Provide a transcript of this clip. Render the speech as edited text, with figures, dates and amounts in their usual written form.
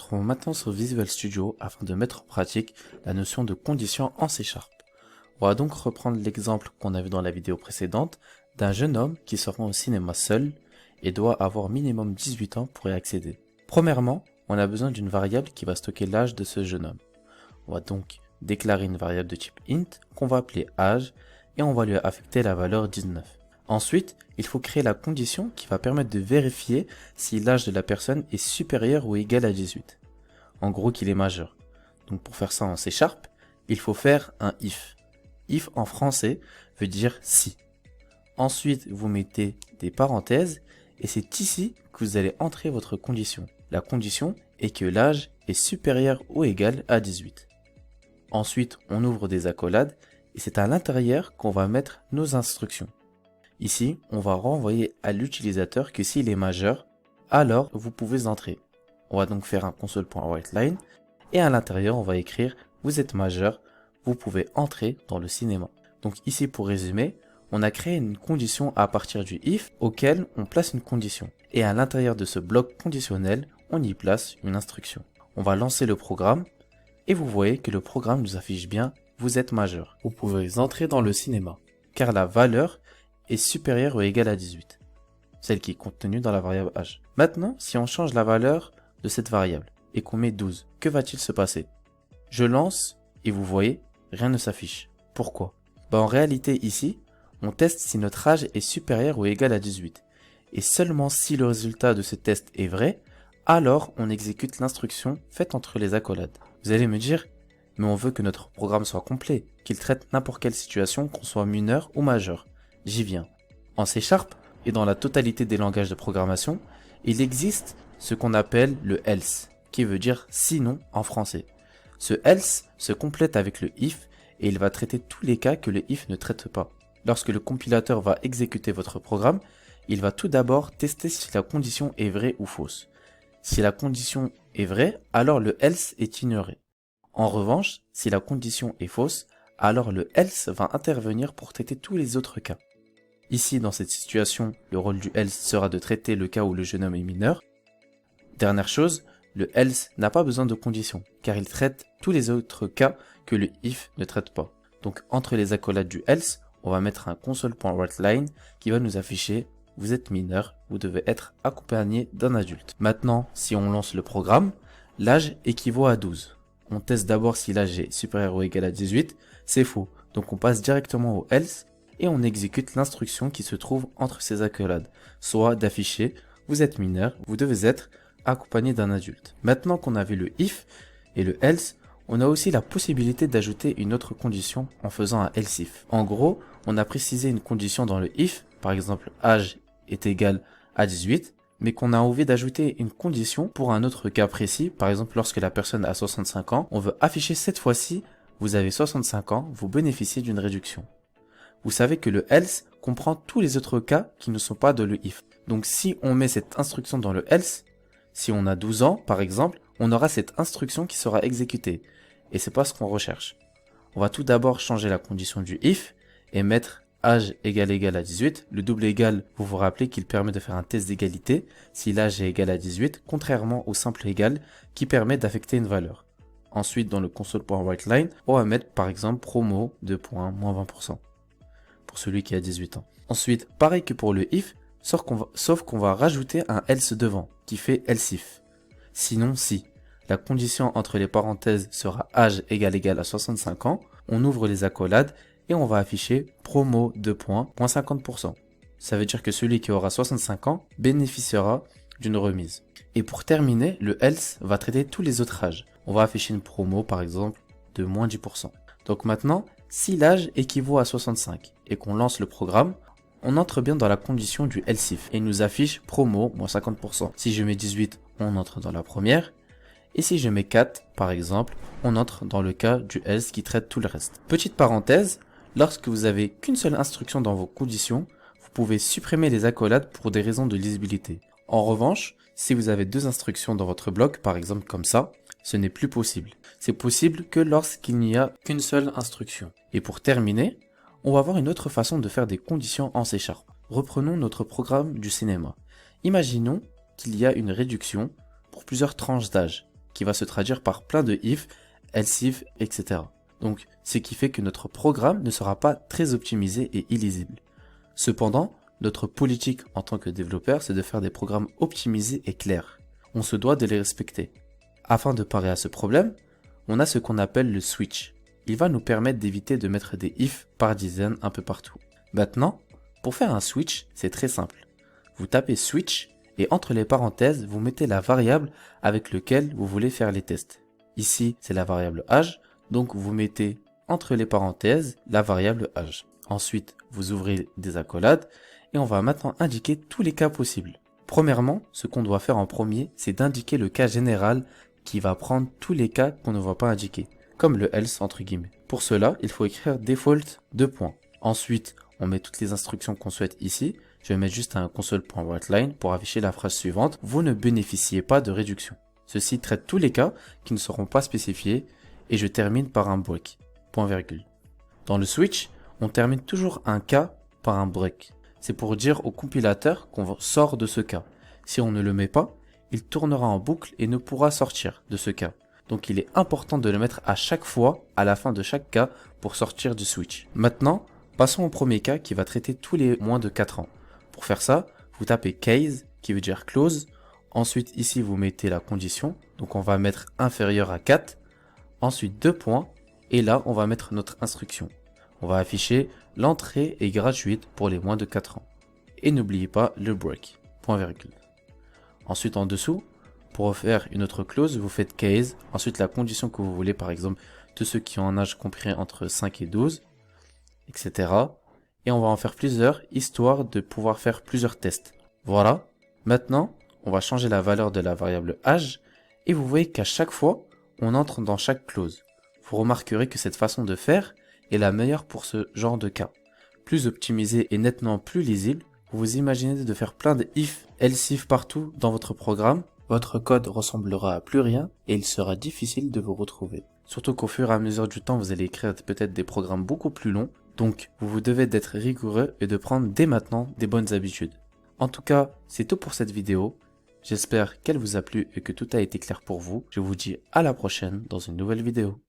retrouvons maintenant sur Visual Studio afin de mettre en pratique la notion de condition en C#. On va donc reprendre l'exemple qu'on a vu dans la vidéo précédente d'un jeune homme qui se rend au cinéma seul et doit avoir minimum 18 ans pour y accéder. Premièrement, on a besoin d'une variable qui va stocker l'âge de ce jeune homme. On va donc déclarer une variable de type int qu'on va appeler âge et on va lui affecter la valeur 19. Ensuite, il faut créer la condition qui va permettre de vérifier si l'âge de la personne est supérieur ou égal à 18. En gros, qu'il est majeur. Donc pour faire ça en C#, il faut faire un if. If en français veut dire si. Ensuite, vous mettez des parenthèses et c'est ici que vous allez entrer votre condition. La condition est que l'âge est supérieur ou égal à 18. Ensuite, on ouvre des accolades et c'est à l'intérieur qu'on va mettre nos instructions. Ici, on va renvoyer à l'utilisateur que s'il est majeur, alors vous pouvez entrer. On va donc faire un console.writeLine et à l'intérieur, on va écrire « Vous êtes majeur, vous pouvez entrer dans le cinéma ». Donc ici, pour résumer, on a créé une condition à partir du if auquel on place une condition. Et à l'intérieur de ce bloc conditionnel, on y place une instruction. On va lancer le programme et vous voyez que le programme nous affiche bien « Vous êtes majeur, vous pouvez entrer dans le cinéma » car la valeur est supérieure ou égale à 18, celle qui est contenue dans la variable âge. Maintenant, si on change la valeur de cette variable et qu'on met 12, que va-t-il se passer? Je lance et vous voyez, rien ne s'affiche. Pourquoi? En réalité ici, on teste si notre âge est supérieur ou égal à 18. Et seulement si le résultat de ce test est vrai, alors on exécute l'instruction faite entre les accolades. Vous allez me dire, mais on veut que notre programme soit complet, qu'il traite n'importe quelle situation, qu'on soit mineur ou majeur. J'y viens. En C# et dans la totalité des langages de programmation, il existe ce qu'on appelle le else, qui veut dire sinon en français. Ce else se complète avec le if et il va traiter tous les cas que le if ne traite pas. Lorsque le compilateur va exécuter votre programme, il va tout d'abord tester si la condition est vraie ou fausse. Si la condition est vraie, alors le else est ignoré. En revanche, si la condition est fausse, alors le else va intervenir pour traiter tous les autres cas. Ici, dans cette situation, le rôle du else sera de traiter le cas où le jeune homme est mineur. Dernière chose, le else n'a pas besoin de condition, car il traite tous les autres cas que le if ne traite pas. Donc entre les accolades du else, on va mettre un console.writeLine qui va nous afficher « Vous êtes mineur, vous devez être accompagné d'un adulte ». Maintenant, si on lance le programme, l'âge équivaut à 12. On teste d'abord si l'âge est supérieur ou égal à 18, c'est faux. Donc on passe directement au else et on exécute l'instruction qui se trouve entre ces accolades, soit d'afficher « Vous êtes mineur, vous devez être accompagné d'un adulte ». Maintenant qu'on a vu le if et le else, on a aussi la possibilité d'ajouter une autre condition en faisant un else if. En gros, on a précisé une condition dans le if, par exemple âge est égal à 18, mais qu'on a envie d'ajouter une condition pour un autre cas précis, par exemple lorsque la personne a 65 ans, on veut afficher cette fois-ci « Vous avez 65 ans, vous bénéficiez d'une réduction ». Vous savez que le else comprend tous les autres cas qui ne sont pas dans le if. Donc si on met cette instruction dans le else, si on a 12 ans par exemple, on aura cette instruction qui sera exécutée. Et c'est pas ce qu'on recherche. On va tout d'abord changer la condition du if et mettre âge égal à 18. Le double égal, vous vous rappelez qu'il permet de faire un test d'égalité si l'âge est égal à 18, contrairement au simple égal qui permet d'affecter une valeur. Ensuite, dans le console.writeLine, on va mettre par exemple promo de moins 20%. Pour celui qui a 18 ans. Ensuite, pareil que pour le if, sauf qu'on va rajouter un else devant, qui fait else if. Sinon, si la condition entre les parenthèses sera âge égal à 65 ans, on ouvre les accolades et on va afficher promo de moins 50%. Ça veut dire que celui qui aura 65 ans bénéficiera d'une remise. Et pour terminer, le else va traiter tous les autres âges. On va afficher une promo, par exemple, de moins 10%. Donc maintenant, si l'âge équivaut à 65 et qu'on lance le programme, on entre bien dans la condition du else if et il nous affiche promo moins 50%. Si je mets 18, on entre dans la première. Et si je mets 4, par exemple, on entre dans le cas du else qui traite tout le reste. Petite parenthèse, lorsque vous avez qu'une seule instruction dans vos conditions, vous pouvez supprimer les accolades pour des raisons de lisibilité. En revanche, si vous avez deux instructions dans votre bloc, par exemple comme ça, ce n'est plus possible. C'est possible que lorsqu'il n'y a qu'une seule instruction. Et pour terminer, on va voir une autre façon de faire des conditions en C#. Reprenons notre programme du cinéma. Imaginons qu'il y a une réduction pour plusieurs tranches d'âge, qui va se traduire par plein de if, else if, etc. Donc, ce qui fait que notre programme ne sera pas très optimisé et illisible. Cependant, notre politique en tant que développeur, c'est de faire des programmes optimisés et clairs. On se doit de les respecter. Afin de parer à ce problème, on a ce qu'on appelle le switch. Il va nous permettre d'éviter de mettre des if par dizaines un peu partout. Maintenant, pour faire un switch, c'est très simple. Vous tapez switch et entre les parenthèses, vous mettez la variable avec laquelle vous voulez faire les tests. Ici, c'est la variable âge, donc vous mettez entre les parenthèses la variable âge. Ensuite, vous ouvrez des accolades et on va maintenant indiquer tous les cas possibles. Premièrement, ce qu'on doit faire en premier, c'est d'indiquer le cas général qui va prendre tous les cas qu'on ne va pas indiquer, comme le else entre guillemets. Pour cela, il faut écrire default : Ensuite, on met toutes les instructions qu'on souhaite ici. Je vais mettre juste un console.writeLine pour afficher la phrase suivante. Vous ne bénéficiez pas de réduction. Ceci traite tous les cas qui ne seront pas spécifiés et je termine par un break. Point virgule. Dans le switch, on termine toujours un cas par un break. C'est pour dire au compilateur qu'on sort de ce cas. Si on ne le met pas, il tournera en boucle et ne pourra sortir de ce cas. Donc il est important de le mettre à chaque fois, à la fin de chaque cas, pour sortir du switch. Maintenant, passons au premier cas qui va traiter tous les moins de 4 ans. Pour faire ça, vous tapez case, qui veut dire close. Ensuite, ici, vous mettez la condition. Donc on va mettre inférieur à 4. Ensuite, 2 points. Et là, on va mettre notre instruction. On va afficher l'entrée est gratuite pour les moins de 4 ans. Et n'oubliez pas le break. Point virgule. Ensuite, en dessous, pour faire une autre clause, vous faites case. Ensuite, la condition que vous voulez, par exemple, tous ceux qui ont un âge compris entre 5 et 12, etc. Et on va en faire plusieurs, histoire de pouvoir faire plusieurs tests. Voilà. Maintenant, on va changer la valeur de la variable âge. Et vous voyez qu'à chaque fois, on entre dans chaque clause. Vous remarquerez que cette façon de faire est la meilleure pour ce genre de cas. Plus optimisé et nettement plus lisible, vous imaginez de faire plein de if, else if partout dans votre programme, votre code ressemblera à plus rien et il sera difficile de vous retrouver. Surtout qu'au fur et à mesure du temps, vous allez écrire peut-être des programmes beaucoup plus longs, donc vous devez d'être rigoureux et de prendre dès maintenant des bonnes habitudes. En tout cas, c'est tout pour cette vidéo. J'espère qu'elle vous a plu et que tout a été clair pour vous. Je vous dis à la prochaine dans une nouvelle vidéo.